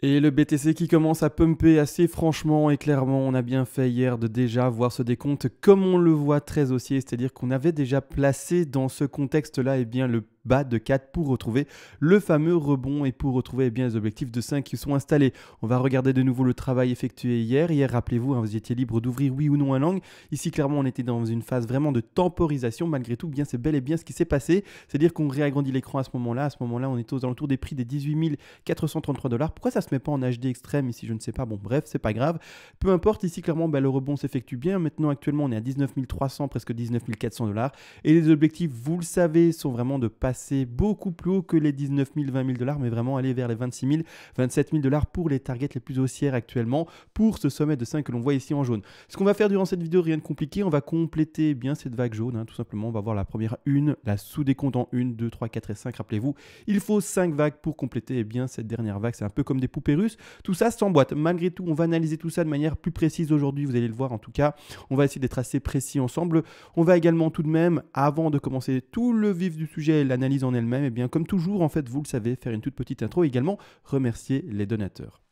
Et le BTC qui commence à pumper assez franchement et clairement, on a bien fait hier de déjà voir ce décompte comme on le voit très haussier, c'est-à-dire qu'on avait déjà placé dans ce contexte-là bien, le bas de 4 pour retrouver le fameux rebond et pour retrouver bien, les objectifs de 5 qui sont installés. On va regarder de nouveau le travail effectué hier. Hier, rappelez-vous, vous étiez libre d'ouvrir oui ou non un long. Ici, clairement, on était dans une phase vraiment de temporisation. Malgré tout, bien, c'est bel et bien ce qui s'est passé. C'est-à-dire qu'on réagrandit l'écran à ce moment-là. À ce moment-là, on était aux alentours des prix des 18 433 $. Pourquoi ça se met pas en HD extrême ici? Je ne sais pas. Bon, bref, c'est pas grave. Peu importe. Ici, clairement, le rebond s'effectue bien. Maintenant, actuellement, on est à 19 300, presque 19 400 $. Et les objectifs, vous le savez, sont vraiment de passer beaucoup plus haut que les 19 000, 20 000 $, mais vraiment aller vers les 26 000, 27 000 $ pour les targets les plus haussières actuellement pour ce sommet de 5 que l'on voit ici en jaune. Ce qu'on va faire durant cette vidéo, rien de compliqué, on va compléter bien cette vague jaune, tout simplement. On va voir la première une, la sous-décompte en 1, 2, 3, 4 et 5. Rappelez-vous, il faut 5 vagues pour compléter bien cette dernière vague. C'est un peu comme des poupées russes. Tout ça s'emboîte. Malgré tout, on va analyser tout ça de manière plus précise aujourd'hui. Vous allez le voir en tout cas. On va essayer d'être assez précis ensemble. On va également tout de même, avant de commencer tout le vif du sujet, l'analyse en elle-même, et bien comme toujours, en fait, vous le savez, faire une toute petite intro et également remercier les donateurs.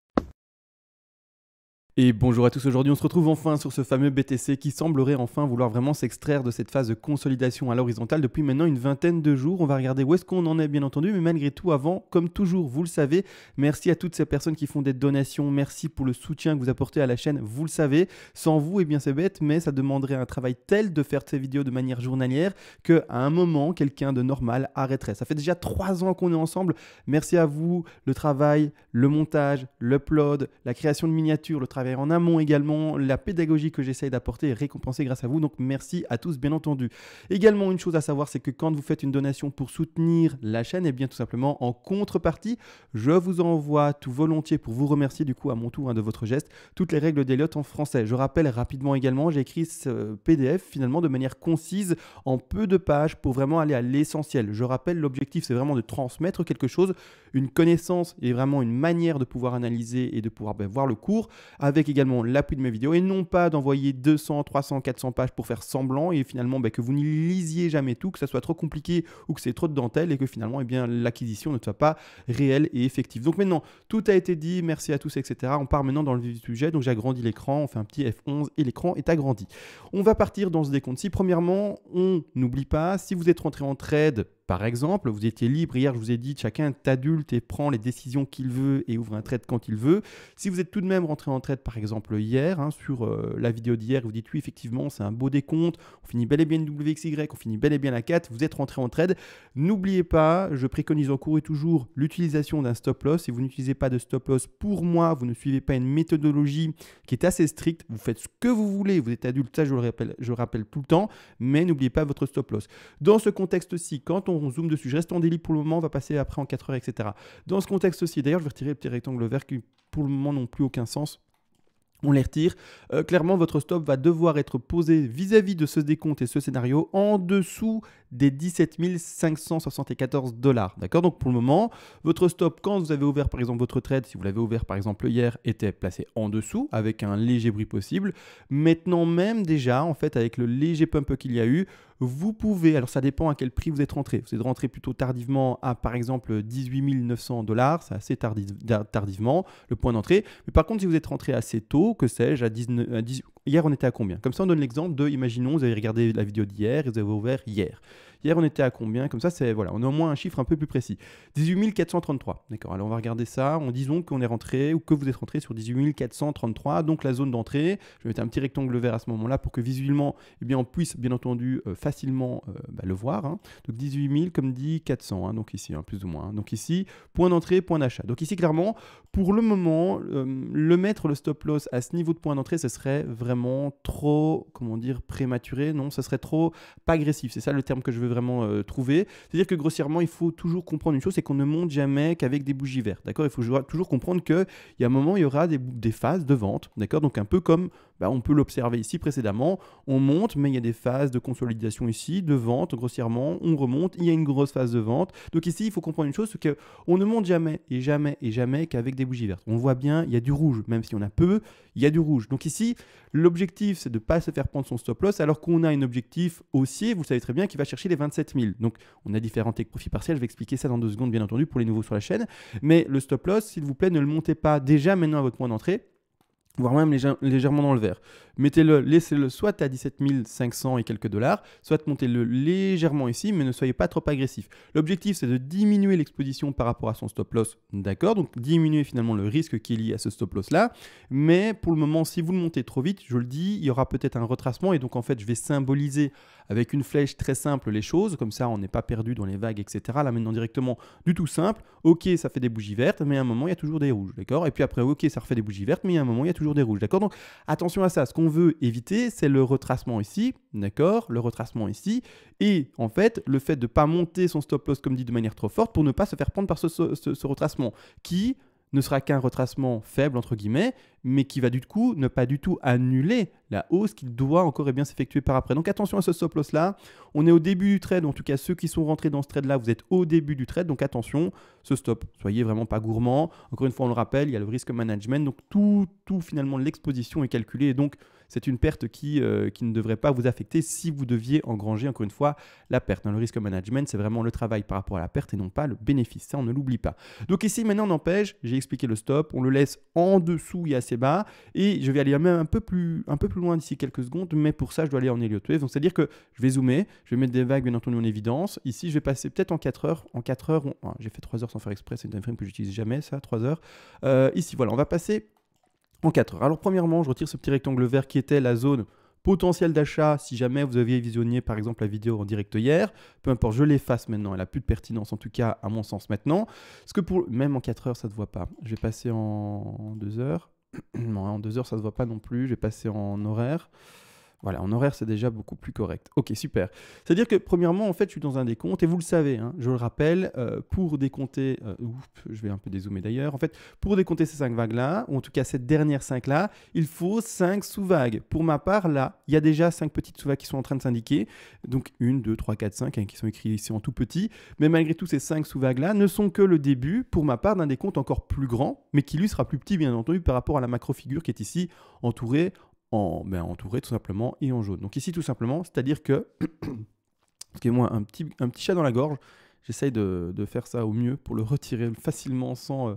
Et bonjour à tous, aujourd'hui on se retrouve enfin sur ce fameux BTC qui semblerait enfin vouloir vraiment s'extraire de cette phase de consolidation à l'horizontale depuis maintenant une vingtaine de jours. On va regarder où est-ce qu'on en est bien entendu, mais malgré tout avant, comme toujours, vous le savez, merci à toutes ces personnes qui font des donations, merci pour le soutien que vous apportez à la chaîne, vous le savez. Sans vous, eh bien c'est bête, mais ça demanderait un travail tel de faire ces vidéos de manière journalière qu'à un moment, quelqu'un de normal arrêterait. Ça fait déjà 3 ans qu'on est ensemble, merci à vous, le travail, le montage, l'upload, la création de miniatures, le travail en amont également, la pédagogie que j'essaye d'apporter est récompensée grâce à vous, donc merci à tous bien entendu. Également une chose à savoir, c'est que quand vous faites une donation pour soutenir la chaîne, et bien tout simplement en contrepartie, je vous envoie tout volontiers pour vous remercier du coup à mon tour de votre geste, toutes les règles d'Elliott en français. Je rappelle rapidement également, j'ai écrit ce PDF finalement de manière concise en peu de pages pour vraiment aller à l'essentiel. Je rappelle, l'objectif c'est vraiment de transmettre quelque chose, une connaissance et vraiment une manière de pouvoir analyser et de pouvoir voir le cours avec également l'appui de mes vidéos et non pas d'envoyer 200, 300, 400 pages pour faire semblant et finalement que vous n'y lisiez jamais tout, que ça soit trop compliqué ou que c'est trop de dentelle et que finalement l'acquisition ne soit pas réelle et effective. Donc maintenant, tout a été dit, merci à tous, etc. On part maintenant dans le vif du sujet, donc j'agrandis l'écran, on fait un petit F11 et l'écran est agrandi. On va partir dans ce décompte-ci. Premièrement, on n'oublie pas, si vous êtes rentré en trade, par exemple, vous étiez libre, hier je vous ai dit, chacun est adulte et prend les décisions qu'il veut et ouvre un trade quand il veut. Si vous êtes tout de même rentré en trade par exemple hier, sur la vidéo d'hier, vous dites oui effectivement c'est un beau décompte, on finit bel et bien une WXY, on finit bel et bien la 4, vous êtes rentré en trade. N'oubliez pas, je préconise encore et toujours l'utilisation d'un stop loss. Si vous n'utilisez pas de stop loss, pour moi, vous ne suivez pas une méthodologie qui est assez stricte, vous faites ce que vous voulez, vous êtes adulte, ça je le rappelle tout le temps, mais n'oubliez pas votre stop loss. Dans ce contexte-ci, quand on zoome dessus, je reste en daily pour le moment, on va passer après en 4 heures, etc. Dans ce contexte-ci, d'ailleurs, je vais retirer le petit rectangle vert qui pour le moment n'ont plus aucun sens. On les retire. Clairement, votre stop va devoir être posé vis-à-vis de ce décompte et ce scénario en dessous des 17 574 $. D'accord? Donc pour le moment, votre stop, quand vous avez ouvert par exemple votre trade, si vous l'avez ouvert par exemple hier, était placé en dessous avec un léger bruit possible. Maintenant même déjà, en fait, avec le léger pump qu'il y a eu, vous pouvez, alors ça dépend à quel prix vous êtes rentré. Vous êtes rentré plutôt tardivement à par exemple 18 900 $, c'est assez tardivement le point d'entrée. Mais par contre, si vous êtes rentré assez tôt, que sais-je, à 10, hier on était à combien? Comme ça on donne l'exemple de, imaginons, vous avez regardé la vidéo d'hier et vous avez ouvert hier. Hier, on était à combien? Comme ça, voilà, on a au moins un chiffre un peu plus précis. 18 433. D'accord, alors on va regarder ça en disant qu'on est rentré ou que vous êtes rentré sur 18 433, donc la zone d'entrée. Je vais mettre un petit rectangle vert à ce moment-là pour que visuellement, on puisse bien entendu facilement le voir. Donc 18 000, comme dit, 400, donc ici, plus ou moins. Donc ici, point d'entrée, point d'achat. Donc ici, clairement, pour le moment, le stop loss à ce niveau de point d'entrée, ce serait vraiment trop, comment dire, prématuré. Non, ce serait trop pas agressif. C'est ça le terme que je veux vraiment trouver. C'est-à-dire que grossièrement, il faut toujours comprendre une chose, c'est qu'on ne monte jamais qu'avec des bougies vertes. D'accord? Il faut toujours comprendre qu'il y a un moment, il y aura des phases de vente. D'accord? Donc un peu comme bah, on peut l'observer ici précédemment. On monte, mais il y a des phases de consolidation ici, de vente grossièrement. On remonte, il y a une grosse phase de vente. Donc ici, il faut comprendre une chose, c'est qu'on ne monte jamais et jamais et jamais qu'avec des bougies vertes. On voit bien, il y a du rouge, même si on a peu, il y a du rouge. Donc ici, l'objectif, c'est de ne pas se faire prendre son stop loss, alors qu'on a un objectif haussier, vous le savez très bien, qui va chercher les 27 000. Donc on a différents techniques profit partiel, je vais expliquer ça dans 2 secondes, bien entendu, pour les nouveaux sur la chaîne. Mais le stop loss, s'il vous plaît, ne le montez pas déjà maintenant à votre point d'entrée, voire même légèrement dans le vert. Mettez-le, laissez-le soit à 17 500 et quelques dollars, soit montez-le légèrement ici, mais ne soyez pas trop agressif. L'objectif, c'est de diminuer l'exposition par rapport à son stop loss, d'accord? Donc diminuer finalement le risque qui est lié à ce stop loss-là. Mais pour le moment, si vous le montez trop vite, je le dis, il y aura peut-être un retracement, et donc en fait, je vais symboliser avec une flèche très simple les choses, comme ça on n'est pas perdu dans les vagues, etc. Là maintenant directement du tout simple, ok ça fait des bougies vertes, mais à un moment il y a toujours des rouges, d'accord? Et puis après ok ça refait des bougies vertes, mais à un moment il y a toujours des rouges, d'accord? Donc attention à ça, ce qu'on veut éviter c'est le retracement ici, d'accord? Le retracement ici, et en fait le fait de ne pas monter son stop loss comme dit de manière trop forte pour ne pas se faire prendre par ce retracement qui ne sera qu'un retracement faible entre guillemets, mais qui va du coup ne pas du tout annuler la hausse qui doit encore et bien s'effectuer par après. Donc attention à ce stop loss là, on est au début du trade, en tout cas ceux qui sont rentrés dans ce trade là, vous êtes au début du trade, donc attention, ce stop, soyez vraiment pas gourmand. Encore une fois on le rappelle, il y a le risk management, donc tout finalement l'exposition est calculée, et donc c'est une perte qui ne devrait pas vous affecter si vous deviez engranger encore une fois la perte. Le risk management c'est vraiment le travail par rapport à la perte et non pas le bénéfice, ça on ne l'oublie pas. Donc ici maintenant on empêche, j'ai expliqué le stop, on le laisse en dessous, il est assez bas, et je vais aller même un peu plus loin d'ici quelques secondes, mais pour ça je dois aller en Elliott Wave, donc c'est à dire que je vais zoomer, je vais mettre des vagues bien entendu en évidence. Ici je vais passer peut-être en 4 heures, j'ai fait 3 heures sans faire exprès, c'est une time frame que j'utilise jamais ça, 3 heures. Ici voilà, on va passer en 4 heures. Alors premièrement je retire ce petit rectangle vert qui était la zone potentiel d'achat si jamais vous aviez visionné par exemple la vidéo en direct hier, peu importe, je l'efface maintenant, elle n'a plus de pertinence en tout cas à mon sens maintenant, parce que même en 4 heures ça ne se voit pas, je vais passer en 2 heures, non en 2 heures ça ne se voit pas non plus, je vais passer en horaire. Voilà, en horaire, c'est déjà beaucoup plus correct. Ok, super. C'est-à-dire que, premièrement, en fait, je suis dans un décompte, et vous le savez, hein, je le rappelle, pour décompter... je vais un peu dézoomer d'ailleurs. En fait, pour décompter ces 5 vagues-là, ou en tout cas cette dernière 5-là, il faut 5 sous-vagues. Pour ma part, là, il y a déjà 5 petites sous-vagues qui sont en train de s'indiquer. Donc, 1, 2, 3, 4, 5, hein, qui sont écrits ici en tout petit. Mais malgré tout, ces 5 sous-vagues-là ne sont que le début, pour ma part, d'un décompte encore plus grand, mais qui, lui, sera plus petit, bien entendu, par rapport à la macro-figure qui est ici, entourée tout simplement et en jaune. Donc ici tout simplement, c'est-à-dire que, excusez-moi, un petit chat dans la gorge, j'essaye de faire ça au mieux pour le retirer facilement sans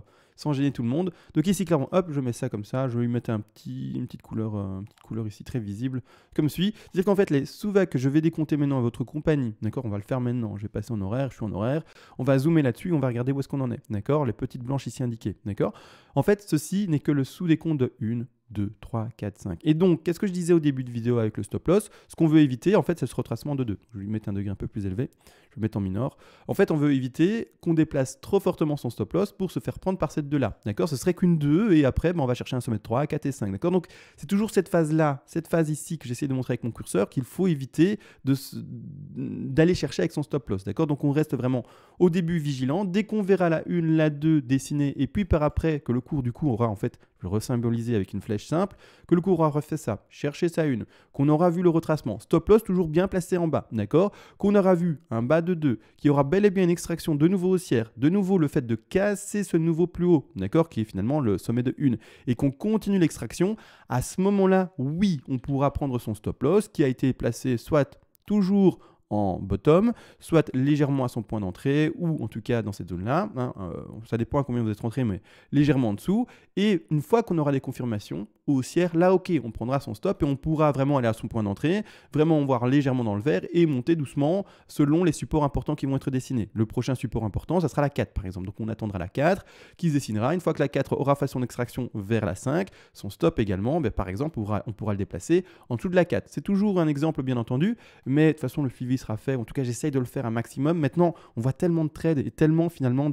gêner tout le monde. Donc ici clairement, hop, je mets ça comme ça, je vais lui mettre une petite couleur ici très visible, comme suit. C'est-à-dire qu'en fait les sous-vagues que je vais décompter maintenant à votre compagnie, d'accord, on va le faire maintenant, je vais passer en horaire, je suis en horaire, on va zoomer là-dessus, on va regarder où est-ce qu'on en est, d'accord, les petites blanches ici indiquées, d'accord. En fait, ceci n'est que le sous-décompte de 1, 2, 3, 4, 5. Et donc, qu'est-ce que je disais au début de vidéo avec le stop loss? Ce qu'on veut éviter, en fait, c'est ce retracement de 2. Je vais lui mettre un degré un peu plus élevé. Je vais mettre en minor. En fait, on veut éviter qu'on déplace trop fortement son stop loss pour se faire prendre par cette 2-là. D'accord? Ce serait qu'une 2 et après, on va chercher un sommet de 3, 4 et 5. D'accord? Donc, c'est toujours cette phase-là, cette phase ici que j'essaie de montrer avec mon curseur qu'il faut éviter d'aller chercher avec son stop loss. D'accord? Donc, on reste vraiment au début vigilant. Dès qu'on verra la 1, la 2 dessiner et puis par après que le cours du coup aura en fait, je vais le resymboliser avec une flèche simple, que le cours aura refait ça, chercher sa 1, qu'on aura vu le retracement, stop loss toujours bien placé en bas, d'accord? Qu'on aura vu un bas de 2, qui aura bel et bien une extraction de nouveau haussière, de nouveau le fait de casser ce nouveau plus haut, d'accord? Qui est finalement le sommet de 1, et qu'on continue l'extraction, à ce moment-là, oui, on pourra prendre son stop loss qui a été placé soit toujours en bottom, soit légèrement à son point d'entrée, ou en tout cas dans cette zone-là, hein, ça dépend à combien vous êtes rentré, mais légèrement en dessous, et une fois qu'on aura des confirmations haussières, là ok, on prendra son stop et on pourra vraiment aller à son point d'entrée, vraiment voir légèrement dans le vert et monter doucement selon les supports importants qui vont être dessinés. Le prochain support important, ça sera la 4 par exemple, donc on attendra la 4 qui se dessinera, une fois que la 4 aura fait son extraction vers la 5, son stop également, par exemple, on pourra le déplacer en dessous de la 4. C'est toujours un exemple bien entendu, mais de toute façon le suivi sera fait, en tout cas j'essaye de le faire un maximum. Maintenant on voit tellement de trades et tellement finalement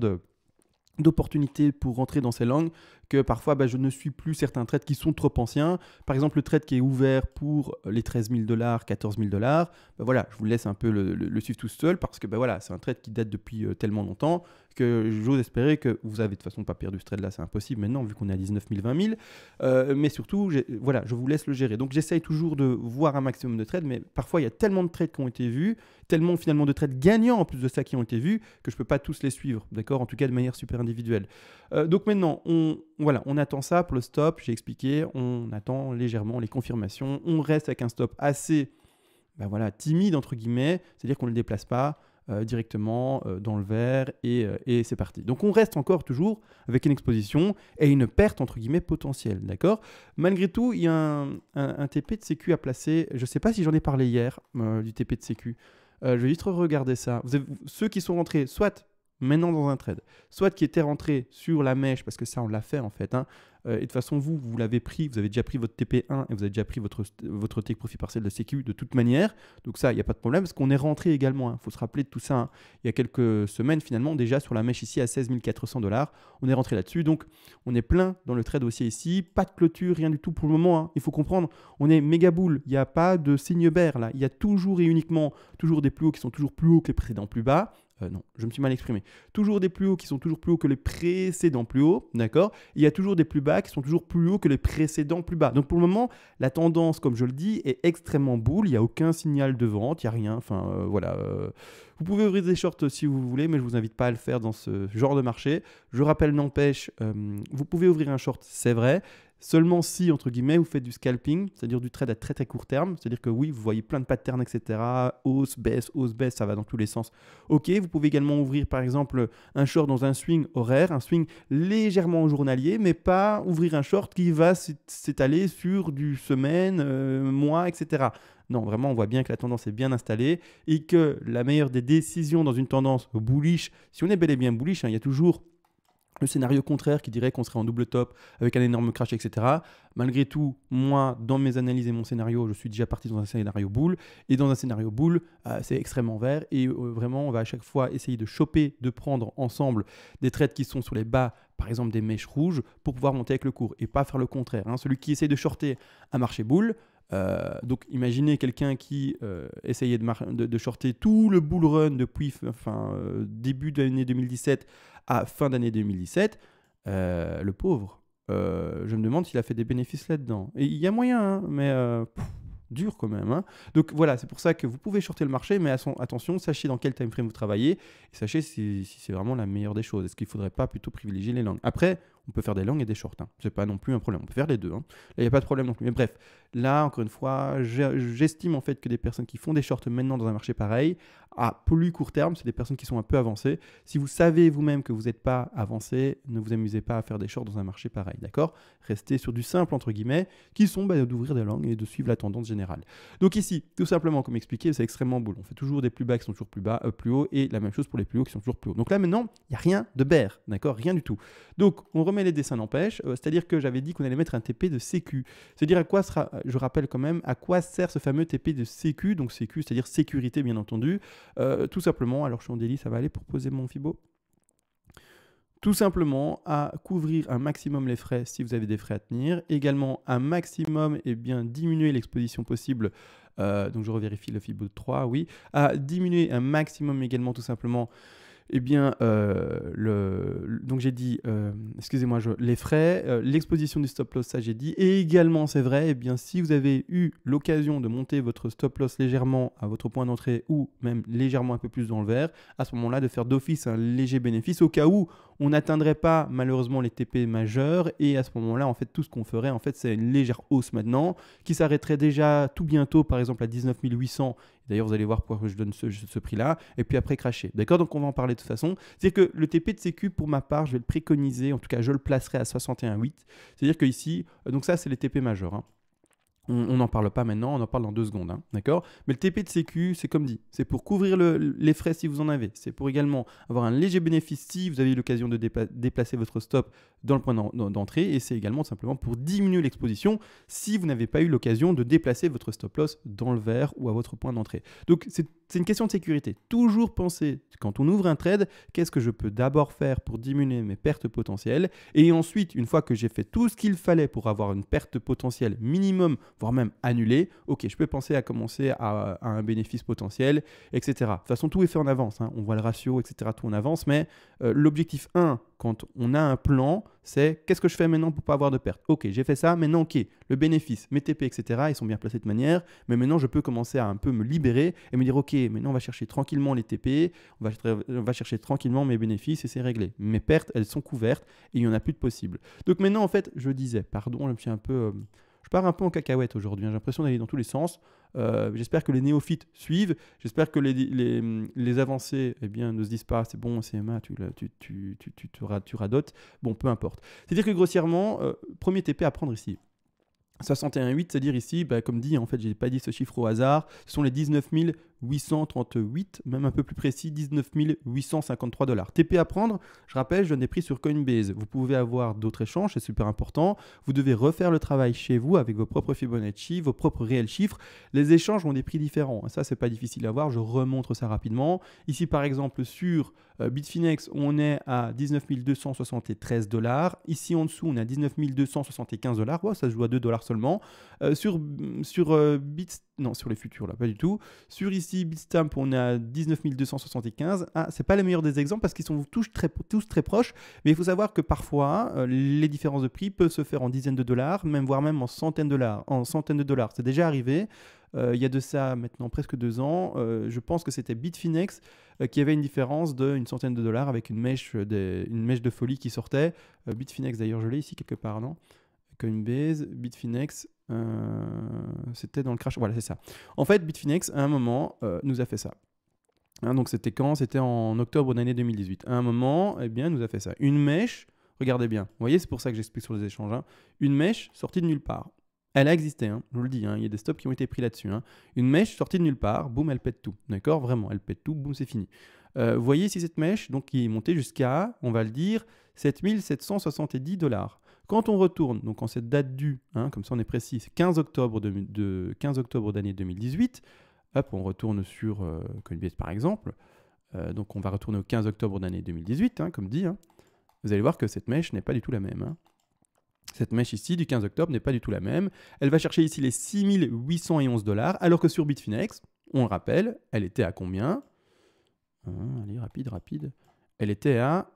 d'opportunités pour rentrer dans ces langues que parfois je ne suis plus certains trades qui sont trop anciens. Par exemple, le trade qui est ouvert pour les 13 000 $, 14 000 $, voilà, je vous laisse un peu le suivre tout seul parce que voilà, c'est un trade qui date depuis tellement longtemps que j'ose espérer que vous avez de toute façon pas perdu ce trade-là, c'est impossible maintenant vu qu'on est à 19 000, 20 000. Mais surtout, voilà, je vous laisse le gérer. Donc j'essaye toujours de voir un maximum de trades, mais parfois il y a tellement de trades qui ont été vus, tellement finalement de trades gagnants en plus de ça qui ont été vus, que je ne peux pas tous les suivre, d'accord? En tout cas de manière super individuelle. Donc maintenant, on attend ça pour le stop, j'ai expliqué, on attend légèrement les confirmations, on reste avec un stop assez timide entre guillemets, c'est-à-dire qu'on ne le déplace pas directement dans le vert et c'est parti. Donc on reste encore toujours avec une exposition et une perte entre guillemets potentielle, d'accord? Malgré tout, il y a un TP de sécu à placer, je ne sais pas si j'en ai parlé hier du TP de sécu, je vais juste regarder ça. Vous avez, ceux qui sont rentrés soit maintenant dans un trade, soit qui étaient rentrés sur la mèche, parce que ça on l'a fait en fait, et de toute façon vous l'avez pris, vous avez déjà pris votre TP1 et vous avez déjà pris votre take profit partiel de sécu de toute manière, donc ça il n'y a pas de problème parce qu'on est rentré également, il faut se rappeler de tout ça, il y a quelques semaines finalement déjà sur la mèche ici à 16 400 $, on est rentré là-dessus, donc on est plein dans le trade haussier ici, pas de clôture, rien du tout pour le moment, il faut comprendre, on est méga bull, il n'y a pas de signe bear là, il y a toujours et uniquement toujours des plus hauts qui sont toujours plus hauts que les précédents plus bas. Non, je me suis mal exprimé. Toujours des plus hauts qui sont toujours plus hauts que les précédents plus hauts, d'accord? Il y a toujours des plus bas qui sont toujours plus hauts que les précédents plus bas. Donc pour le moment, la tendance, comme je le dis, est extrêmement bull. Il n'y a aucun signal de vente, il n'y a rien. Enfin, voilà. Vous pouvez ouvrir des shorts si vous voulez, mais je ne vous invite pas à le faire dans ce genre de marché. Je rappelle, n'empêche, vous pouvez ouvrir un short, c'est vrai. Seulement si, entre guillemets, vous faites du scalping, c'est-à-dire du trade à très très court terme, c'est-à-dire que oui, vous voyez plein de patterns, etc. Hausse, baisse, ça va dans tous les sens. Ok, vous pouvez également ouvrir par exemple un short dans un swing horaire, un swing légèrement journalier, mais pas ouvrir un short qui va s'étaler sur du semaine, mois, etc. Non, vraiment, on voit bien que la tendance est bien installée et que la meilleure des décisions dans une tendance bullish, si on est bel et bien bullish, il y a toujours le scénario contraire qui dirait qu'on serait en double top avec un énorme crash, etc. Malgré tout, moi, dans mes analyses et mon scénario, je suis déjà parti dans un scénario bull. Et dans un scénario bull, c'est extrêmement vert. Et vraiment, on va à chaque fois essayer de choper, de prendre ensemble des trades qui sont sur les bas, par exemple des mèches rouges, pour pouvoir monter avec le cours. Et pas faire le contraire. Celui qui essaye de shorter un marché bull, donc imaginez quelqu'un qui essayait de shorter tout le bull run depuis début de l'année 2017 à fin d'année 2017, le pauvre, je me demande s'il a fait des bénéfices là-dedans. Et il y a moyen, mais dur quand même. Donc voilà, c'est pour ça que vous pouvez shorter le marché, mais attention, sachez dans quel time frame vous travaillez, et sachez si c'est vraiment la meilleure des choses. Est-ce qu'il ne faudrait pas plutôt privilégier les longs? Après, on peut faire des longs et des shorts, c'est pas non plus un problème, on peut faire les deux. Là, il n'y a pas de problème non plus. Mais bref, là, encore une fois, j'estime en fait que des personnes qui font des shorts maintenant dans un marché pareil, à plus court terme, c'est des personnes qui sont un peu avancées. Si vous savez vous-même que vous n'êtes pas avancé, ne vous amusez pas à faire des shorts dans un marché pareil, d'accord? Restez sur du simple, entre guillemets, qui sont d'ouvrir des longs et de suivre la tendance générale. Donc ici, tout simplement, comme expliqué, c'est extrêmement bull. On fait toujours des plus bas qui sont toujours plus bas, plus hauts, et la même chose pour les plus hauts qui sont toujours plus hauts. Donc là, maintenant, il n'y a rien de bear, d'accord? Rien du tout. Donc, on remet les dessins n'empêche, c'est-à-dire que j'avais dit qu'on allait mettre un TP de sécu. C'est-à-dire à quoi sera, je rappelle quand même, à quoi sert ce fameux TP de sécu, donc sécu, c'est-à-dire sécurité, bien entendu. Tout simplement, alors je suis en délit, ça va aller pour poser mon Fibo. Tout simplement à couvrir un maximum les frais si vous avez des frais à tenir. Également un maximum et bien diminuer l'exposition possible. Donc je revérifie le Fibo de 3, oui. À diminuer un maximum également tout simplement. Eh bien, donc j'ai dit, excusez-moi, les frais, l'exposition du stop loss, ça j'ai dit. Et également, c'est vrai, eh bien, si vous avez eu l'occasion de monter votre stop loss légèrement à votre point d'entrée ou même légèrement un peu plus dans le vert, à ce moment-là, de faire d'office un léger bénéfice au cas où on n'atteindrait pas malheureusement les TP majeurs. Et à ce moment-là, en fait, tout ce qu'on ferait, en fait, c'est une légère hausse maintenant qui s'arrêterait déjà tout bientôt, par exemple, à 19 800. D'ailleurs, vous allez voir pourquoi je donne ce prix-là. Et puis après, cracher. D'accord? Donc, on va en parler de toute façon. C'est-à-dire que le TP de sécu, pour ma part, je vais le préconiser. En tout cas, je le placerai à 61,8. C'est-à-dire que ici, donc ça, c'est les TP majeurs. On n'en parle pas maintenant, on en parle dans 2 secondes, d'accord? Mais le TP de sécu, c'est comme dit, c'est pour couvrir les frais si vous en avez. C'est pour également avoir un léger bénéfice si vous avez eu l'occasion de déplacer votre stop dans le point d'entrée. Et c'est également simplement pour diminuer l'exposition si vous n'avez pas eu l'occasion de déplacer votre stop loss dans le vert ou à votre point d'entrée. Donc c'est c'est une question de sécurité. Toujours penser, quand on ouvre un trade, qu'est-ce que je peux d'abord faire pour diminuer mes pertes potentielles, et ensuite, une fois que j'ai fait tout ce qu'il fallait pour avoir une perte potentielle minimum, voire même annulée, ok, je peux penser à commencer à un bénéfice potentiel, etc. De toute façon, tout est fait en avance, hein. On voit le ratio, etc. Tout en avance, mais l'objectif 1, quand on a un plan, c'est qu'est-ce que je fais maintenant pour ne pas avoir de perte. Ok, j'ai fait ça, maintenant ok, le bénéfice, mes TP, etc., ils sont bien placés de manière, mais maintenant je peux commencer à un peu me libérer et me dire ok, maintenant on va chercher tranquillement les TP, on va chercher tranquillement mes bénéfices et c'est réglé. Mes pertes, elles sont couvertes et il n'y en a plus de possible. Donc maintenant en fait, je disais, pardon, je me suis un peu... je pars un peu en cacahuète aujourd'hui, hein. J'ai l'impression d'aller dans tous les sens. J'espère que les néophytes suivent. J'espère que les avancés ne se disent pas c'est bon, CMA, tu radotes. Bon, peu importe. C'est-à-dire que grossièrement, premier TP à prendre ici. 61,8, c'est-à-dire ici, comme dit, en fait, je n'ai pas dit ce chiffre au hasard, ce sont les 19 838, même un peu plus précis, 19 853 $. TP à prendre, je rappelle, je donne des prix sur Coinbase. Vous pouvez avoir d'autres échanges, c'est super important. Vous devez refaire le travail chez vous avec vos propres Fibonacci, vos propres réels chiffres. Les échanges ont des prix différents. Ça, c'est pas difficile à voir, je remontre ça rapidement. Ici, par exemple, sur Bitfinex, on est à 19 273 $. Ici, en dessous, on est à 19 275 $. Ouais, ça se joue à 2 $ seulement. Sur les futurs, là, pas du tout. Sur ici, Bitstamp, on est à 19 275. Ah, c'est pas les meilleurs des exemples parce qu'ils sont tous très proches. Mais il faut savoir que parfois, les différences de prix peuvent se faire en dizaines de dollars, voire même en centaines de dollars. C'est déjà arrivé. Il y a de ça maintenant presque 2 ans. Je pense que c'était Bitfinex qui avait une différence d'une centaine de dollars avec une mèche de folie qui sortait. Bitfinex, d'ailleurs, je l'ai ici quelque part, non? Coinbase, Bitfinex, c'était dans le crash. Voilà, c'est ça. En fait, Bitfinex, à un moment, nous a fait ça. Hein, donc, c'était quand? C'était en octobre de l'année 2018. À un moment, nous a fait ça. Une mèche, regardez bien. Vous voyez, c'est pour ça que j'explique sur les échanges. Hein. Une mèche sortie de nulle part. Elle a existé, hein, je vous le dis, hein, il y a des stops qui ont été pris là-dessus. Hein. Une mèche sortie de nulle part, boum, elle pète tout. D'accord? Vraiment, elle pète tout, boum, c'est fini. Vous voyez ici cette mèche, donc qui est montée jusqu'à, on va le dire, 7 770 $. Quand on retourne, donc en cette date due, hein, comme ça on est précis, c'est 15 octobre d'année 2018, hop, on retourne sur Coinbase par exemple, donc on va retourner au 15 octobre d'année 2018, hein, comme dit, hein. Vous allez voir que cette mèche n'est pas du tout la même. Hein. Cette mèche ici du 15 octobre n'est pas du tout la même. Elle va chercher ici les 6 811 $, alors que sur Bitfinex, on le rappelle, elle était à combien? Allez, rapide. Elle était à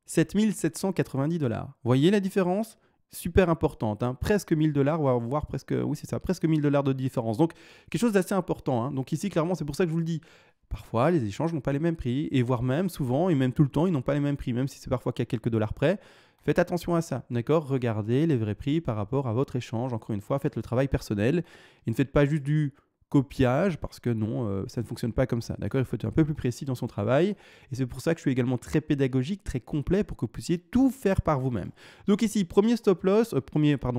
7 790 $. Voyez la différence? Super importante, hein. Presque 1000 $, voire presque, oui c'est ça, presque 1000 $ de différence. Donc quelque chose d'assez important. Hein. Donc ici, clairement, c'est pour ça que je vous le dis. Parfois, les échanges n'ont pas les mêmes prix, et voire même souvent, et même tout le temps, ils n'ont pas les mêmes prix, même si c'est parfois qu'il y a quelques dollars près. Faites attention à ça, d'accord? Regardez les vrais prix par rapport à votre échange. Encore une fois, faites le travail personnel et ne faites pas juste du copiage parce que non, ça ne fonctionne pas comme ça, d'accord? Il faut être un peu plus précis dans son travail et c'est pour ça que je suis également très pédagogique, très complet pour que vous puissiez tout faire par vous-même. Donc ici, premier stop loss,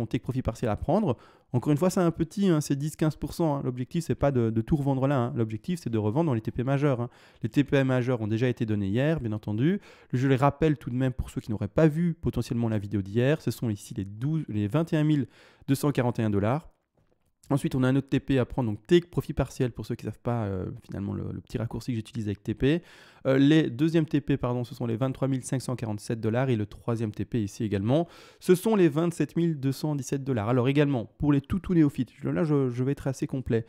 take profit partiel à prendre. Encore une fois, c'est un petit, hein, c'est 10-15%. Hein. L'objectif, c'est pas de tout revendre là. Hein. L'objectif, c'est de revendre dans les TP majeurs. Hein. Les TP majeurs ont déjà été donnés hier, bien entendu. Je les rappelle tout de même pour ceux qui n'auraient pas vu potentiellement la vidéo d'hier. Ce sont ici les 21 241 $. Ensuite, on a un autre TP à prendre, donc take profit partiel pour ceux qui ne savent pas finalement le petit raccourci que j'utilise avec TP. Les deuxième TP, ce sont les 23 547 $ et le troisième TP ici également, ce sont les 27 217 $. Alors également, pour les tout néophytes, là je vais être assez complet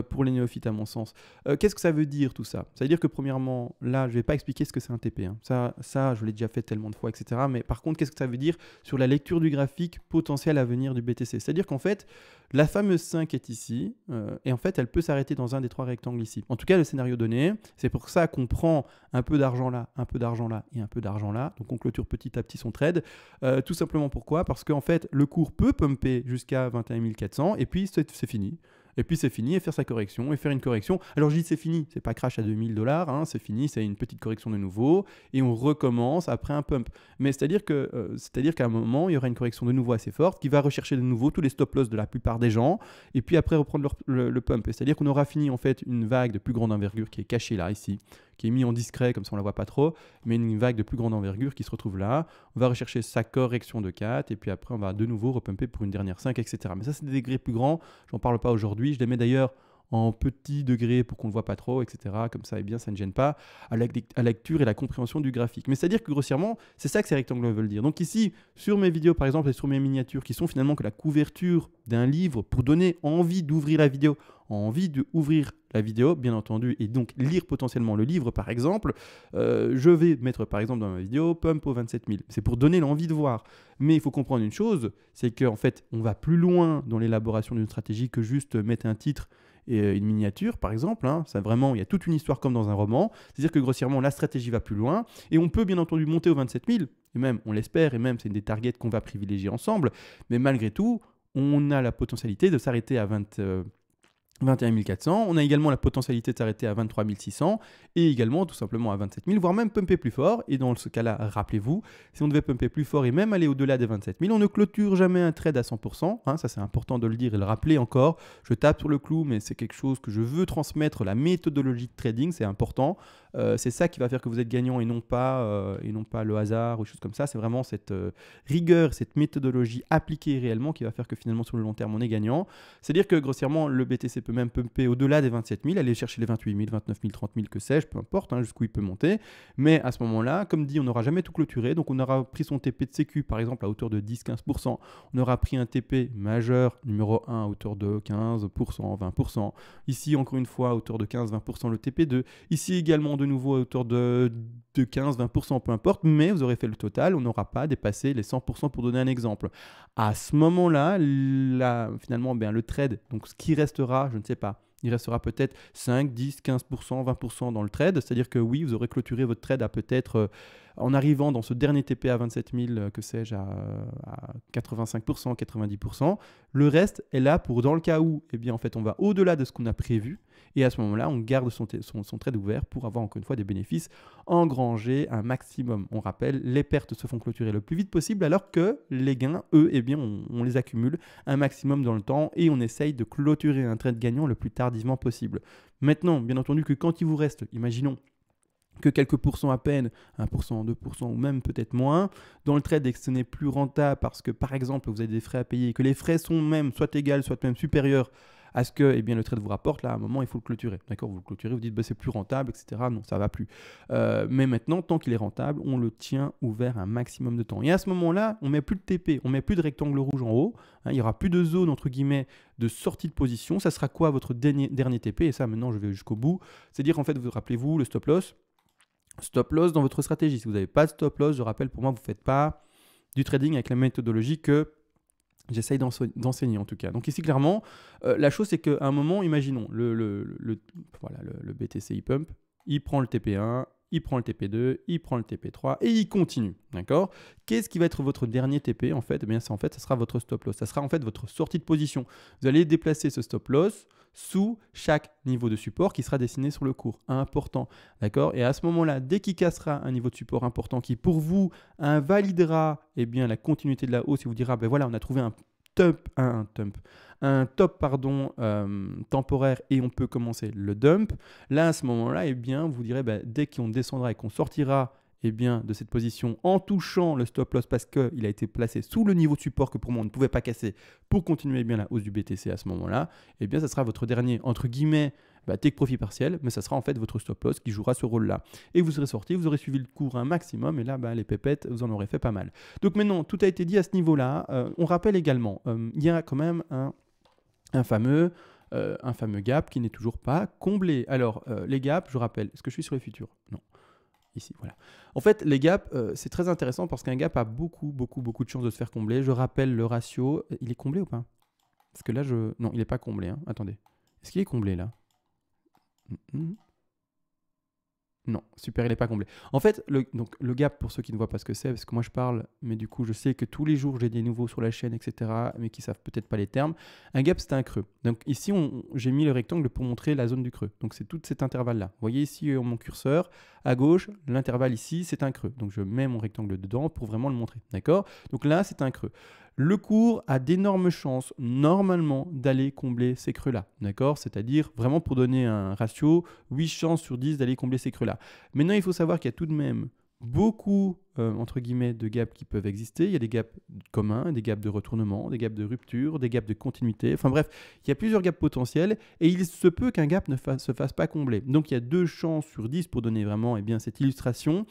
pour les néophytes à mon sens. Qu'est-ce que ça veut dire tout ça? Ça veut dire que premièrement, là je ne vais pas expliquer ce que c'est un TP. Hein. Ça, je l'ai déjà fait tellement de fois, etc. Mais par contre, qu'est-ce que ça veut dire sur la lecture du graphique potentiel à venir du BTC? C'est-à-dire qu'en fait, la fameuse 5 est ici, et en fait, elle peut s'arrêter dans un des 3 rectangles ici. En tout cas, le scénario donné, c'est pour ça qu'on prend un peu d'argent là, un peu d'argent là et un peu d'argent là. Donc, on clôture petit à petit son trade. Tout simplement pourquoi? Parce qu'en fait, le cours peut pumper jusqu'à 21 400 et puis c'est fini. Et puis c'est fini et faire sa correction et faire une correction. Alors je dis c'est fini, c'est pas crash à 2000 $, hein, c'est fini, c'est une petite correction de nouveau et on recommence après un pump. Mais c'est-à-dire qu'à un moment, il y aura une correction de nouveau assez forte qui va rechercher de nouveau tous les stop loss de la plupart des gens et puis après reprendre le pump. C'est-à-dire qu'on aura fini en fait une vague de plus grande envergure qui est cachée là, ici, qui est mise en discret, comme ça on la voit pas trop, mais une vague de plus grande envergure qui se retrouve là. On va rechercher sa correction de 4 et puis après on va de nouveau repumper pour une dernière 5, etc. Mais ça c'est des degrés plus grands, j'en parle pas aujourd'hui. Je les mets d'ailleurs en petit degré pour qu'on ne le voit pas trop, etc. Comme ça, eh bien, ça ne gêne pas à la lecture et la compréhension du graphique. Mais c'est-à-dire que grossièrement, c'est ça que ces rectangles veulent dire. Donc ici, sur mes vidéos par exemple et sur mes miniatures qui sont finalement que la couverture d'un livre pour donner envie d'ouvrir la vidéo, bien entendu, et donc lire potentiellement le livre par exemple, je vais mettre par exemple dans ma vidéo Pump au 27 000. C'est pour donner l'envie de voir. Mais il faut comprendre une chose, c'est qu'en fait, on va plus loin dans l'élaboration d'une stratégie que juste mettre un titre et une miniature, par exemple. Ça, vraiment, il y a toute une histoire comme dans un roman. C'est-à-dire que grossièrement, la stratégie va plus loin. Et on peut bien entendu monter au 27 000, et même, on l'espère, et même, c'est une des targets qu'on va privilégier ensemble. Mais malgré tout, on a la potentialité de s'arrêter à 21 400. On a également la potentialité de s'arrêter à 23 600 et également tout simplement à 27 000, voire même pumper plus fort. Et dans ce cas-là, rappelez-vous, si on devait pumper plus fort et même aller au-delà des 27 000, on ne clôture jamais un trade à 100%. Ça, c'est important de le dire et le rappeler encore. Je tape sur le clou, mais c'est quelque chose que je veux transmettre. La méthodologie de trading, c'est important. C'est ça qui va faire que vous êtes gagnant et non pas le hasard ou choses comme ça. C'est vraiment cette rigueur, cette méthodologie appliquée réellement qui va faire que finalement sur le long terme, on est gagnant. C'est-à-dire que grossièrement, le BTC peut même pumper au-delà des 27 000, aller chercher les 28 000, 29 000, 30 000, que sais-je, peu importe, jusqu'où il peut monter. Mais à ce moment-là, comme dit, on n'aura jamais tout clôturé. Donc on aura pris son TP de sécu, par exemple, à hauteur de 10-15%. On aura pris un TP majeur numéro 1 à hauteur de 15%, 20%. Ici, encore une fois, à hauteur de 15-20% le TP2. Ici également, de nouveau, à hauteur de 15-20%, peu importe. Mais vous aurez fait le total, on n'aura pas dépassé les 100% pour donner un exemple. À ce moment-là, finalement, le trade, donc ce qui restera, je ne sais pas, il restera peut-être 5, 10, 15%, 20% dans le trade. C'est-à-dire que oui, vous aurez clôturé votre trade à peut-être, en arrivant dans ce dernier TP à 27 000, que sais-je, à 85%, 90%. Le reste est là pour, dans le cas où, en fait, on va au-delà de ce qu'on a prévu. Et à ce moment-là, on garde son trade ouvert pour avoir encore une fois des bénéfices engrangés un maximum. On rappelle, les pertes se font clôturer le plus vite possible alors que les gains, eux, on les accumule un maximum dans le temps et on essaye de clôturer un trade gagnant le plus tardivement possible. Maintenant, bien entendu que quand il vous reste, imaginons, que quelques pourcents à peine, 1%, 2% ou même peut-être moins, dans le trade et que ce n'est plus rentable parce que par exemple vous avez des frais à payer et que les frais sont même soit égaux, soit même supérieurs à ce que le trade vous rapporte, là à un moment il faut le clôturer. D'accord, vous le clôturez, vous dites c'est plus rentable, etc. Non, ça ne va plus. Mais maintenant, tant qu'il est rentable, on le tient ouvert un maximum de temps. Et à ce moment-là, on ne met plus de TP, on ne met plus de rectangle rouge en haut. Il n'y aura plus de zone entre guillemets de sortie de position. Ça sera quoi votre dernier TP? Et ça maintenant je vais jusqu'au bout. C'est-à-dire en fait, vous rappelez-vous le stop loss. Stop loss dans votre stratégie. Si vous n'avez pas de stop loss, je rappelle, pour moi, vous ne faites pas du trading avec la méthodologie que j'essaye d'enseigner en tout cas. Donc ici, clairement, la chose, c'est qu'à un moment, imaginons, le BTC pump, il prend le TP1, il prend le TP2, il prend le TP3 et il continue. D'accord? Qu'est-ce qui va être votre dernier TP en fait? Ça sera votre stop loss. Ça sera en fait votre sortie de position. Vous allez déplacer ce stop loss sous chaque niveau de support qui sera dessiné sur le cours. Important. D'accord? Et à ce moment-là, dès qu'il cassera un niveau de support important qui pour vous invalidera la continuité de la hausse, il vous dira voilà, on a trouvé un top temporaire et on peut commencer le dump. Là, à ce moment-là, vous direz dès qu'on descendra et qu'on sortira de cette position en touchant le stop loss parce qu'il a été placé sous le niveau de support que pour moi on ne pouvait pas casser pour continuer la hausse du BTC à ce moment-là, ça sera votre dernier, entre guillemets, take profit partiel, mais ça sera en fait votre stop loss qui jouera ce rôle-là. Et vous serez sorti, vous aurez suivi le cours un maximum et là, les pépettes, vous en aurez fait pas mal. Donc maintenant, tout a été dit à ce niveau-là. On rappelle également, il y a quand même un fameux gap qui n'est toujours pas comblé. Alors, les gaps, je rappelle, est-ce que je suis sur les futurs? Non. Ici, voilà. En fait, les gaps, c'est très intéressant parce qu'un gap a beaucoup de chances de se faire combler. Je rappelle le ratio. Il est comblé ou pas? Parce que là, non, il n'est pas comblé. Attendez. Est-ce qu'il est comblé là? Non, super, il n'est pas comblé. En fait, le gap, pour ceux qui ne voient pas ce que c'est, parce que moi je parle, mais du coup je sais que tous les jours j'ai des nouveaux sur la chaîne, etc., mais qui ne savent peut-être pas les termes. Un gap, c'est un creux. Donc ici, j'ai mis le rectangle pour montrer la zone du creux. Donc c'est tout cet intervalle-là. Vous voyez ici mon curseur, à gauche, l'intervalle ici, c'est un creux. Donc je mets mon rectangle dedans pour vraiment le montrer. D'accord? Donc là, c'est un creux. Le cours a d'énormes chances, normalement, d'aller combler ces creux-là. D'accord? C'est-à-dire, vraiment pour donner un ratio, 8 chances sur 10 d'aller combler ces creux-là. Maintenant, il faut savoir qu'il y a tout de même beaucoup entre guillemets, de gaps qui peuvent exister. Il y a des gaps communs, des gaps de retournement, des gaps de rupture, des gaps de continuité. Enfin bref, il y a plusieurs gaps potentiels et il se peut qu'un gap ne se fasse pas combler. Donc il y a 2 chances sur 10 pour donner vraiment cette illustration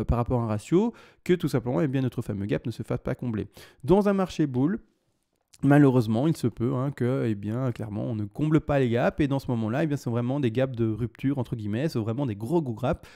par rapport à un ratio que tout simplement notre fameux gap ne se fasse pas combler. Dans un marché bull, malheureusement, il se peut que, clairement, on ne comble pas les gaps et dans ce moment-là, c'est vraiment des gaps de rupture entre guillemets, c'est vraiment des gros gaps,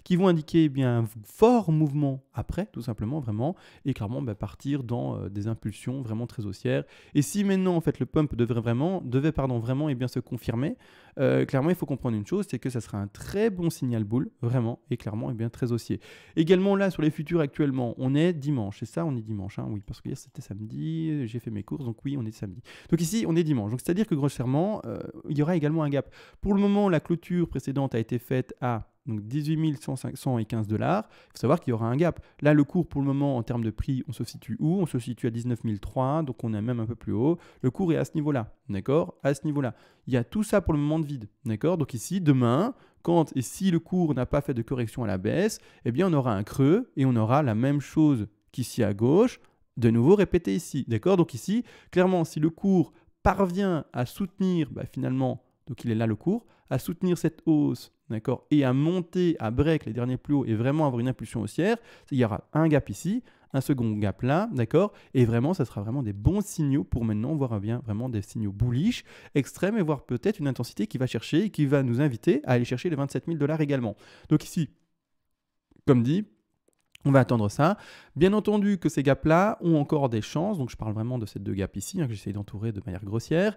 qui vont indiquer un fort mouvement après, tout simplement, vraiment, et clairement partir dans des impulsions vraiment très haussières. Et si maintenant, en fait, le pump devait vraiment se confirmer, clairement, il faut comprendre une chose, c'est que ça sera un très bon signal bull, vraiment, et clairement, très haussier. Également là, sur les futurs actuellement, on est dimanche, c'est ça, on est dimanche, oui, parce que hier c'était samedi, j'ai fait mes courses, donc oui, on est samedi. Donc ici, on est dimanche, donc c'est-à-dire que grossièrement, il y aura également un gap. Pour le moment, la clôture précédente a été faite à 18 115 $. Il faut savoir qu'il y aura un gap. Là, le cours, pour le moment, en termes de prix, on se situe où? On se situe à 19 003, donc on est même un peu plus haut. Le cours est à ce niveau-là, d'accord? À ce niveau-là. Il y a tout ça pour le moment de vide, d'accord? Donc ici, demain, quand et si le cours n'a pas fait de correction à la baisse, on aura un creux et on aura la même chose qu'ici à gauche, de nouveau répété ici, d'accord? Donc ici, clairement, si le cours parvient à soutenir, finalement, donc il est là le cours, à soutenir cette hausse, d'accord, et à monter, à break les derniers plus hauts et vraiment avoir une impulsion haussière, il y aura un gap ici, un second gap là, d'accord, et vraiment, ça sera vraiment des bons signaux pour maintenant voir vraiment des signaux bullish, extrêmes, et voir peut-être une intensité qui va chercher et qui va nous inviter à aller chercher les 27 000 $ également. Donc ici, comme dit, on va attendre ça. Bien entendu que ces gaps-là ont encore des chances, donc je parle vraiment de ces 2 gaps ici, que j'essaie d'entourer de manière grossière,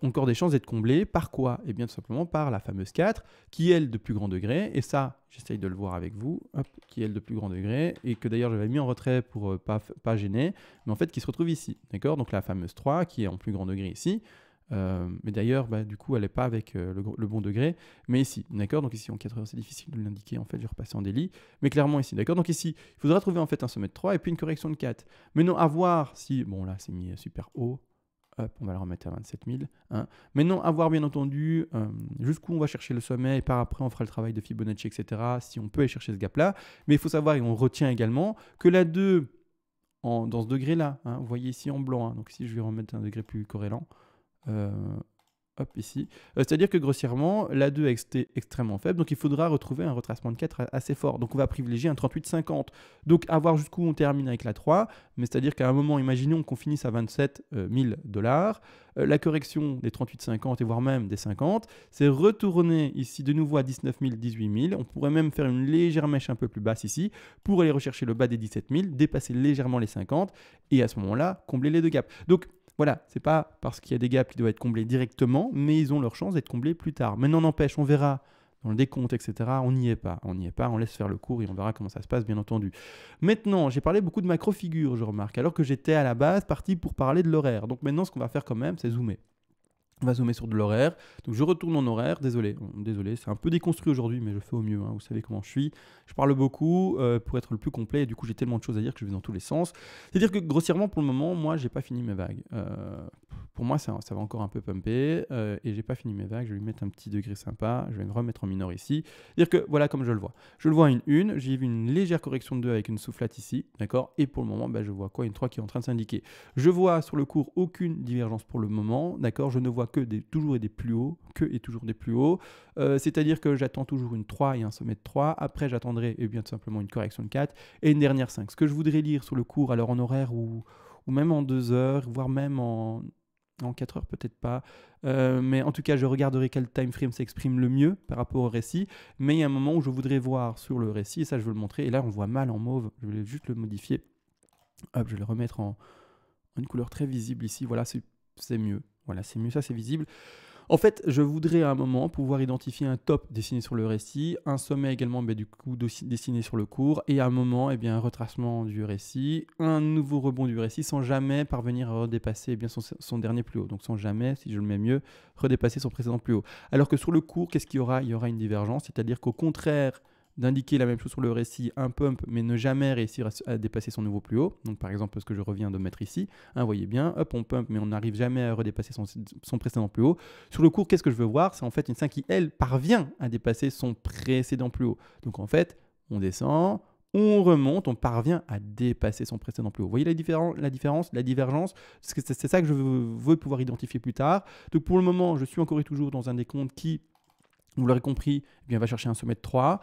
encore des chances d'être comblés. Par quoi? Tout simplement par la fameuse 4, qui est elle de plus grand degré, et ça, j'essaye de le voir avec vous, qui est elle de plus grand degré, et que d'ailleurs j'avais mis en retrait pour pas gêner, mais en fait qui se retrouve ici, d'accord? Donc la fameuse 3, qui est en plus grand degré ici, mais d'ailleurs, du coup, elle n'est pas avec le bon degré, mais ici, d'accord? Donc ici, en 4 heures, c'est difficile de l'indiquer, en fait, je vais repasser en daily, mais clairement ici, d'accord? Donc ici, il faudra trouver en fait un sommet de 3 et puis une correction de 4. Maintenant, à voir si, bon là, c'est mis super haut, hop, on va le remettre à 27 000. Maintenant, à voir bien entendu jusqu'où on va chercher le sommet, et par après, on fera le travail de Fibonacci, etc., si on peut aller chercher ce gap-là, mais il faut savoir, et on retient également, que la 2, dans ce degré-là, vous voyez ici en blanc, donc ici, je vais remettre un degré plus corrélant, hop, ici. C'est-à-dire que grossièrement, la 2 est extrêmement faible, donc il faudra retrouver un retracement de 4 assez fort. Donc on va privilégier un 38,50. Donc à voir jusqu'où on termine avec la 3, mais c'est-à-dire qu'à un moment, imaginons qu'on finisse à 27 000 $, la correction des 38,50 et voire même des 50, c'est retourner ici de nouveau à 19 000, 18 000. On pourrait même faire une légère mèche un peu plus basse ici pour aller rechercher le bas des 17 000, dépasser légèrement les 50 et à ce moment-là, combler les 2 gaps. Donc voilà, c'est pas parce qu'il y a des gaps qui doivent être comblés directement, mais ils ont leur chance d'être comblés plus tard. Maintenant, n'empêche, on verra dans le décompte, etc. On n'y est pas, on laisse faire le cours et on verra comment ça se passe, bien entendu. Maintenant, j'ai parlé beaucoup de macro-figures, je remarque, alors que j'étais à la base parti pour parler de l'horaire. Donc maintenant, ce qu'on va faire quand même, c'est zoomer. On va zoomer sur de l'horaire. Donc je retourne en horaire. Désolé, c'est un peu déconstruit aujourd'hui, mais je fais au mieux. Vous savez comment je suis. Je parle beaucoup pour être le plus complet. Et du coup, j'ai tellement de choses à dire que je vais dans tous les sens. C'est-à-dire que grossièrement, pour le moment, moi, j'ai pas fini mes vagues. Pour moi, ça va encore un peu pumper. Et j'ai pas fini mes vagues. Je vais lui mettre un petit degré sympa. Je vais me remettre en minor ici. C'est-à-dire que voilà comme je le vois. Je le vois une 1. J'ai vu une légère correction de 2 avec une soufflate ici. D'accord. Et pour le moment, je vois quoi? Une 3 qui est en train de s'indiquer. Je vois sur le cours aucune divergence pour le moment. D'accord. Je ne vois que toujours des plus hauts, toujours des plus hauts. C'est-à-dire que j'attends toujours une 3 et un sommet de 3. Après, j'attendrai tout simplement une correction de 4 et une dernière 5. Ce que je voudrais lire sur le cours, alors en horaire ou même en 2 heures, voire même en 4 heures, peut-être pas. Mais en tout cas, je regarderai quel time frame s'exprime le mieux par rapport au récit. Mais il y a un moment où je voudrais voir sur le récit, et ça, je veux le montrer. Et là, on voit mal en mauve. Je vais juste le modifier. Hop, je vais le remettre en une couleur très visible ici. Voilà, c'est mieux. Voilà, c'est mieux, ça c'est visible. En fait, je voudrais à un moment pouvoir identifier un top dessiné sur le récit, un sommet également du coup dessiné sur le cours, et à un moment, un retracement du récit, un nouveau rebond du récit sans jamais parvenir à redépasser son dernier plus haut. Donc sans jamais, si je le mets mieux, redépasser son précédent plus haut. Alors que sur le cours, qu'est-ce qu'il y aura? Il y aura une divergence, c'est-à-dire qu'au contraire d'indiquer la même chose sur le récit, un pump, mais ne jamais réussir à dépasser son nouveau plus haut. Donc par exemple, ce que je reviens de mettre ici, vous voyez bien, hop, on pump, mais on n'arrive jamais à redépasser son précédent plus haut. Sur le cours, qu'est-ce que je veux voir? C'est en fait une 5 qui, elle, parvient à dépasser son précédent plus haut. Donc en fait, on descend, on remonte, on parvient à dépasser son précédent plus haut. Vous voyez la différence, la divergence? C'est ça que je veux pouvoir identifier plus tard. Donc pour le moment, je suis encore et toujours dans un décompte qui, vous l'aurez compris, eh bien, on va chercher un sommet de 3,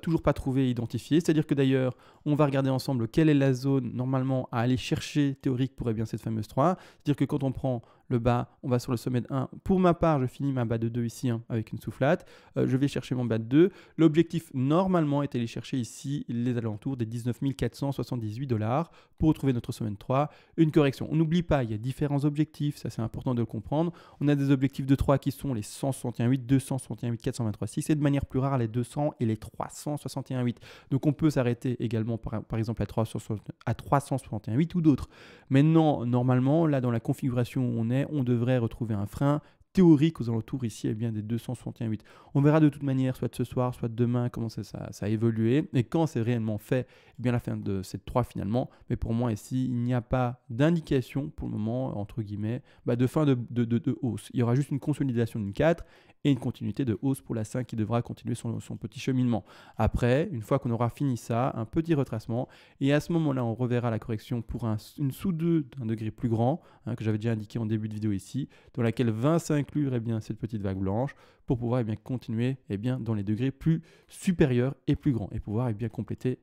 toujours pas trouvé et identifié. C'est-à-dire que d'ailleurs, on va regarder ensemble quelle est la zone normalement à aller chercher théorique pour cette fameuse 3. C'est-à-dire que quand on prend le bas, on va sur le sommet de 1. Pour ma part, je finis ma bas de 2 ici avec une soufflate. Je vais chercher mon bas de 2. L'objectif normalement est d'aller chercher ici les alentours des 19 478 $ pour retrouver notre sommet de 3. Une correction. On n'oublie pas, il y a différents objectifs, ça c'est important de le comprendre. On a des objectifs de 3 qui sont les 161,8, 261,8, 423,6 et de manière plus rare les 200 et les 361,8. Donc on peut s'arrêter également par exemple à 361,8 ou d'autres. Maintenant, normalement, là dans la configuration où on devrait retrouver un frein théorique aux alentours ici des 261,8. On verra de toute manière, soit ce soir, soit demain, comment ça a évolué. Et quand c'est réellement fait, la fin de cette 3 finalement. Mais pour moi ici, il n'y a pas d'indication pour le moment, entre guillemets, de fin de hausse. Il y aura juste une consolidation d'une 4 et une continuité de hausse pour la 5 qui devra continuer son petit cheminement. Après, une fois qu'on aura fini ça, un petit retracement. Et à ce moment-là, on reverra la correction pour une sous-2 d'un degré plus grand, que j'avais déjà indiqué en début de vidéo ici, dans laquelle va s'inclure cette petite vague blanche pour pouvoir continuer dans les degrés plus supérieurs et plus grands et pouvoir compléter,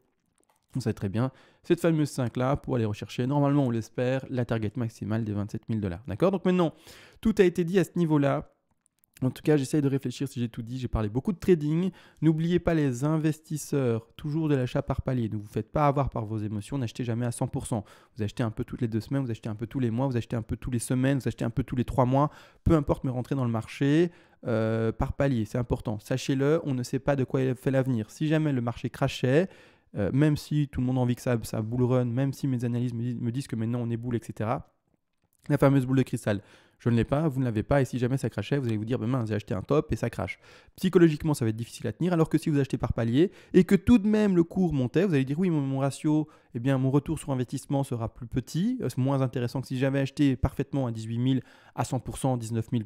on sait très bien, cette fameuse 5 là pour aller rechercher, normalement on l'espère, la target maximale des 27 000 $. D'accord? Donc maintenant, tout a été dit à ce niveau-là. En tout cas, j'essaye de réfléchir si j'ai tout dit. J'ai parlé beaucoup de trading. N'oubliez pas les investisseurs, toujours de l'achat par palier. Ne vous faites pas avoir par vos émotions. N'achetez jamais à 100%. Vous achetez un peu toutes les 2 semaines, vous achetez un peu tous les mois, vous achetez un peu tous les semaines, vous achetez un peu tous les 3 mois. Peu importe, mais rentrez dans le marché par palier. C'est important. Sachez-le, on ne sait pas de quoi il fait l'avenir. Si jamais le marché crachait, même si tout le monde a envie que ça bull run, même si mes analyses me disent que maintenant on est bull, etc., la fameuse boule de cristal, je ne l'ai pas, vous ne l'avez pas, et si jamais ça crachait, vous allez vous dire, mince, j'ai acheté un top et ça crache. Psychologiquement, ça va être difficile à tenir, alors que si vous achetez par palier et que tout de même le cours montait, vous allez dire, oui, mon ratio, mon retour sur investissement sera plus petit, moins intéressant que si j'avais acheté parfaitement à 18 000 à 100%, 19 000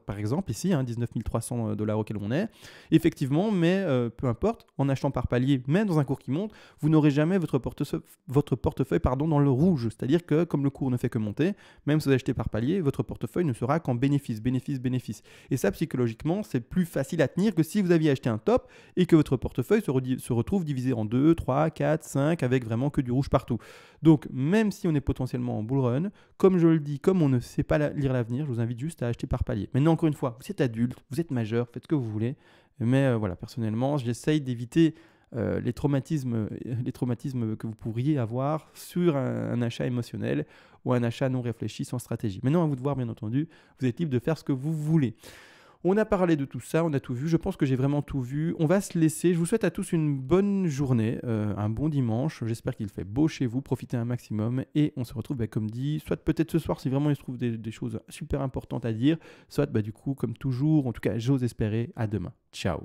par exemple, ici, 19 300 $ auquel on est. Effectivement, mais peu importe, en achetant par palier, même dans un cours qui monte, vous n'aurez jamais votre portefeuille dans le rouge. C'est-à-dire que comme le cours ne fait que monter, même si vous achetez par palier, votre portefeuille ne sera qu'en bénéfice. Et ça, psychologiquement, c'est plus facile à tenir que si vous aviez acheté un top et que votre portefeuille se retrouve divisé en 2, 3, 4, 5, avec vraiment que du rouge partout. Donc, même si on est potentiellement en bull run, comme je le dis, comme on ne sait pas lire l'avenir, je vous invite juste à acheter par palier. Maintenant, encore une fois, vous êtes adulte, vous êtes majeur, faites ce que vous voulez. Mais voilà, personnellement, j'essaye d'éviter les traumatismes que vous pourriez avoir sur un achat émotionnel ou un achat non réfléchi sans stratégie. Maintenant, à vous de voir, bien entendu, vous êtes libre de faire ce que vous voulez. On a parlé de tout ça, on a tout vu. Je pense que j'ai vraiment tout vu. On va se laisser. Je vous souhaite à tous une bonne journée, un bon dimanche. J'espère qu'il fait beau chez vous. Profitez un maximum. Et on se retrouve, comme dit, soit peut-être ce soir si vraiment il se trouve des choses super importantes à dire, soit du coup, comme toujours, en tout cas, j'ose espérer, à demain. Ciao.